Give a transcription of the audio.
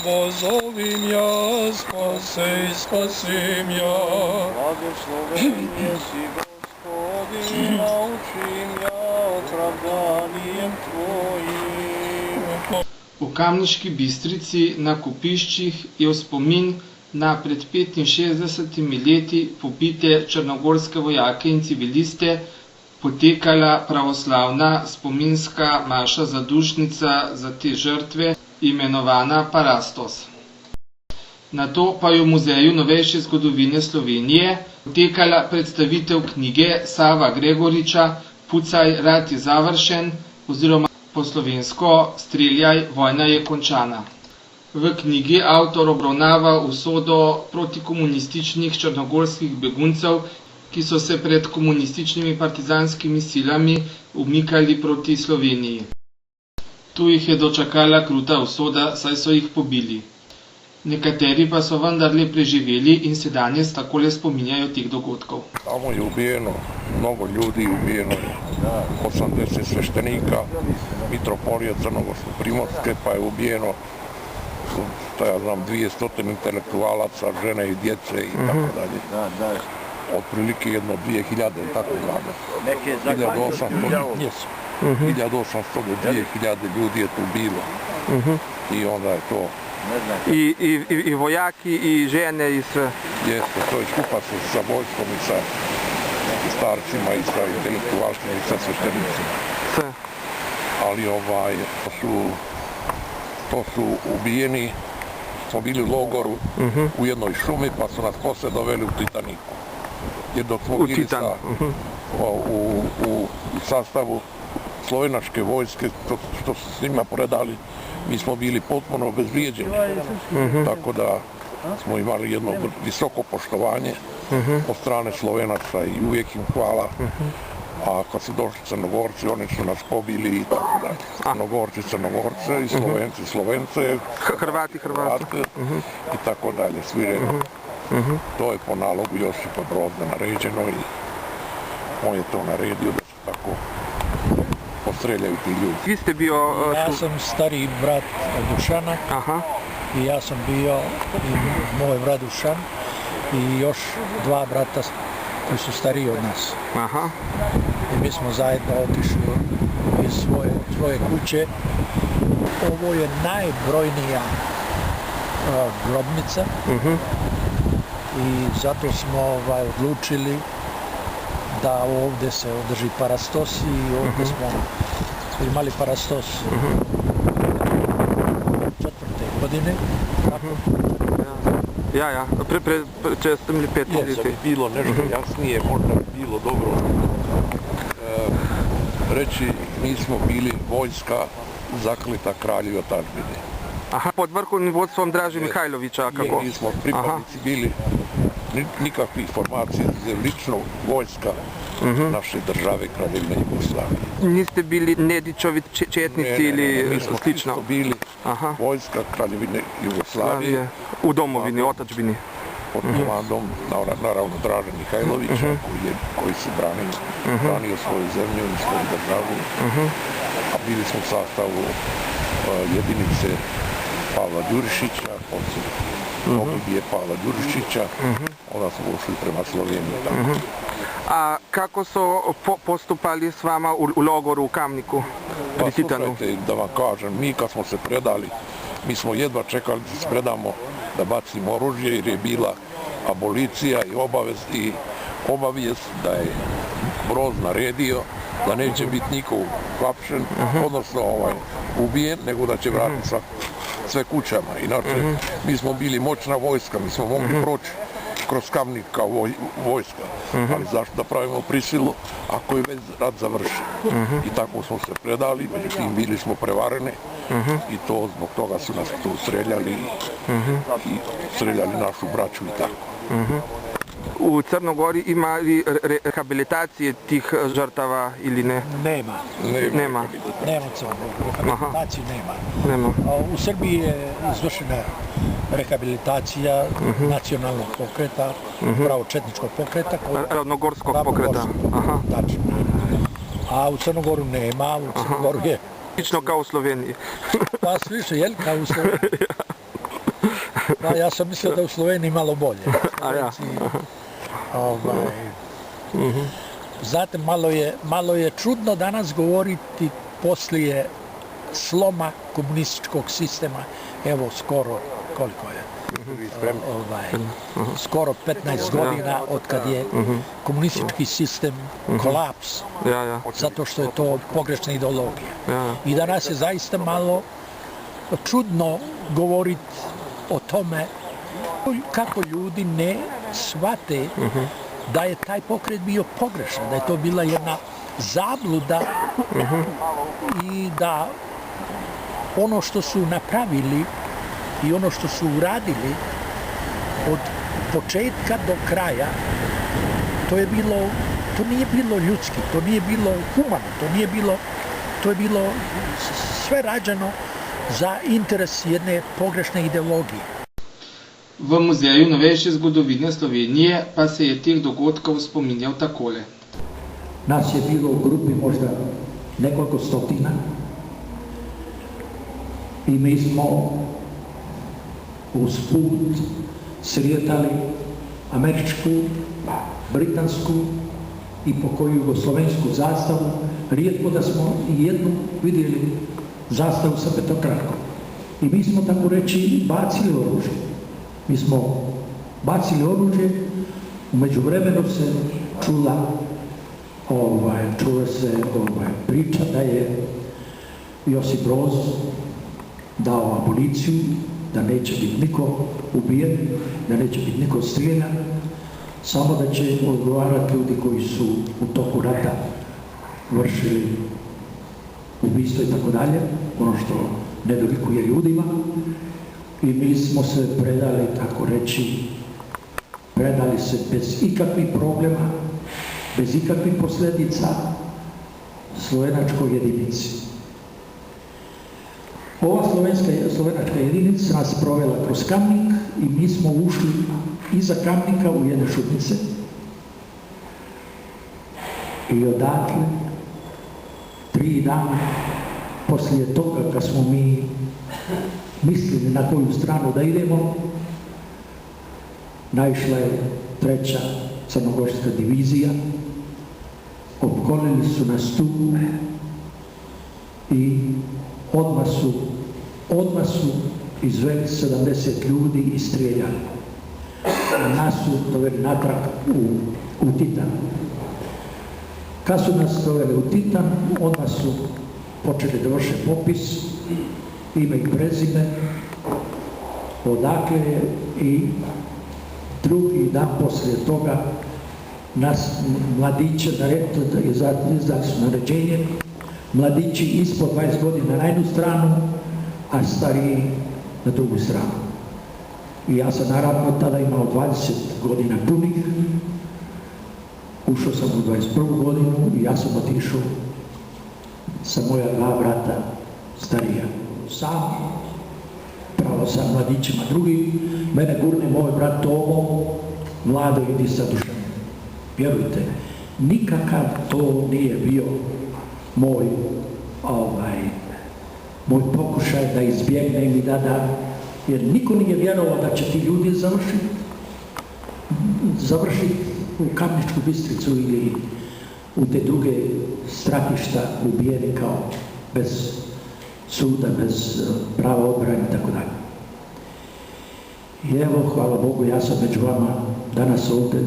pozovim ja, spasi mja. Blagosloven jesi, Gospodi, naučim ja opravdanjem Tvojim. V Kamniški Bistrici na kopiščih je v spomin na pred 65 leti pobite črnogorske vojake in civiliste potekala pravoslavna spominska maša zadušnica za te žrtve, imenovana Parastos. Nato pa je v Muzeju novejše zgodovine Slovenije potekala predstavitev knjige Sava Gregoriča Pucaj, rat je završen, oziroma po slovensko Streljaj, vojna je končana. V knjigi avtor obravnava usodo protikomunističnih črnogorskih beguncev, ki so se pred komunističnimi partizanskimi silami umikali proti Sloveniji. Tu jih je dočakala kruta usoda, saj so jih pobili. Nekateri pa so vendarle preživeli in se danes takole spominjajo teh dogodkov. Tamo je ubijeno mnogo ljudi, ubijeno 80 sveštenika, mitropolije Crnogorsko-Primorske, pa je ubijeno 200 intelektualaca, žene i djece i tako dalje. Otprilike 2000, tako dalje. 1800 do 2000 ljudi je tu bilo. I onda je to... I vojaki, i žene, i sve? Jeste, to je skupa sa vojskom i sa starcima i sa intelektualcima i sa sveštenicima. Sve. Ali to su ubijeni, smo bili u logoru u jednoj šumi, pa su nas poslije doveli u Titaniku. Jer dok smo bili u sastavu slovenačke vojske, što su s njima predali, mi smo bili potpuno obezvrijeđeni. Tako da smo imali jedno visoko poštovanje od strane Slovenaca i uvijek im hvala. A kad su došli Crnogorci, oni su nas pobili i tako dalje. Crnogorci, Crnogorce i Slovenci, Slovence, Hrvati i tako dalje, svi redom. To je po nalogu Josipa Broza naređeno i on je to naredio da se tako postreljaju ti ljudi. Vi ste bio... Ja sam stariji brat Dušana i ja sam bio i moj brat Dušan i još dva brata koji su stariji od nas. I mi smo zajedno otišli iz svoje kuće. Ovo je najbrojnija grobnica i zato smo odlučili da ovdje se održi Parastos i ovdje smo imali Parastos 4. godine. Pre 4 ili 5 godina. Da bi bilo nešto jasnije, možda bi bilo dobro reći, mi smo bili vojska zaklita kralju otadžbine. Pod vrhovnim vodstvom Draže Mihajlovića, kako? Nismo pripadnici bili nikakve informacije za lično vojska naše države Kraljevine Jugoslavije. Niste bili Nedićovi četnici ili slično? Mi smo bili vojska Kraljevine Jugoslavije. U domovini, otadžbini? Pod komandom, naravno, Draže Mihajlovića, koji se branio svoju zemlju i svoju državu. A bili smo u sastavu jedinice Pavla Đurišića, pogibije Pavla Đurišića, onda smo ušli prema Sloveniji. A kako su postupali s vama u logoru u Kamniku pri Titanu? Slušajte, da vam kažem, mi kad smo se predali, mi smo jedva čekali da se predamo, da bacimo oružje, jer je bila abolicija i obavijest da je Broz naredio da neće biti niko uhapšen, odnosno ubijen, nego da će vratiti sve kućama. Inače, mi smo bili moćna vojska, mi smo mogli proći kroz Kamnik kao vojska, ali zašto da pravimo prisilu ako je već rat završen? I tako smo se predali, međutim bili smo prevareni i to zbog toga su nas tu streljali i streljali našu braću i tako. U Crnogori ima li rehabilitacije tih žrtava ili ne? Nema. Nema rehabilitacije, nema. U Srbiji je izvršena rehabilitacija nacionalnog pokreta, pravočetničkog pokreta. Ravnogorskog pokreta. Tačno. A u Crnogoru nema, u Crnogoru je... Slično kao u Sloveniji. Pa slično, jel, kao u Sloveniji. Da, ja sam mislio da je u Sloveniji malo bolje. A ja. Znate, malo je čudno danas govoriti poslije sloma komunističkog sistema, evo skoro, koliko je? Skoro 15 godina od kad je komunistički sistem kolaps, zato što je to pogrešna ideologija. I danas je zaista malo čudno govoriti o tome kako ljudi ne shvate da je taj pokret bio pogrešan, da je to bila jedna zabluda i da ono što su napravili i ono što su uradili od početka do kraja, to nije bilo ljudski, to nije bilo humano, to je bilo sve rađeno za interes jedne pogrešne ideologije. V Muzeju novejše zgodovine Slovenije pa se je teh dogodkov spominjal takole. Nas je bilo u grupi možda nekoliko stotina i mi smo usput srijetali američku, britansku i pokoju jugoslovensku zastavu. Rijetko da smo i jednu vidjeli zastavu sa petokrakom. I mi smo, tako reći, bacili oružje. Mi smo bacili oružje, u međuvremenu se čula se priča da je Josip Broz dao aboliciju, da neće biti niko ubijen, da neće biti niko strijeljan, samo da će odgovarati ljudi koji su u toku rata vršili ubistvo i tako dalje, ono što ne dolikuje ljudima. I mi smo se predali, tako reći, predali se bez ikakvih problema, bez ikakvih posljedica slovenačkoj jedinici. Ova slovenačka jedinica nas provela kroz Kamnik i mi smo ušli iza Kamnika u jedne šutnice i odatle 3 dana poslije toga kad smo mi mislili na koju stranu da idemo, naišla je 3. crnogorska divizija, opkolili su nas tu i odmah su izveli 70 ljudi i strijeljali. Nas su doveli natrag u Titan. Kad su nas doveli u Titan, odmah su počeli da vrše popis, ime i prezime, odakle je, i drugi dan poslije toga nas mladiće, izdali su naređenje, mladići ispod 20 godina na jednu stranu, a stariji na drugu stranu. I ja sam naravno tada imao 20 godina punih, ušao sam u 21. godinu i ja sam otišao sa moja 2 brata starija. Sam, pravo sa mladićima drugi, mene gurne moj brat Tomo, mlado idi sa Dušanom. Vjerujte, nikakav to nije bio moj pokušaj da izbjegnem i jer niko nije vjerovao da će ti ljudi završiti u Kamničku Bistricu ili u te druge stratišta ubijeni kao bez suda, bez prava odbrane i tako dalje. I evo, hvala Bogu, ja sam među vama danas ovdje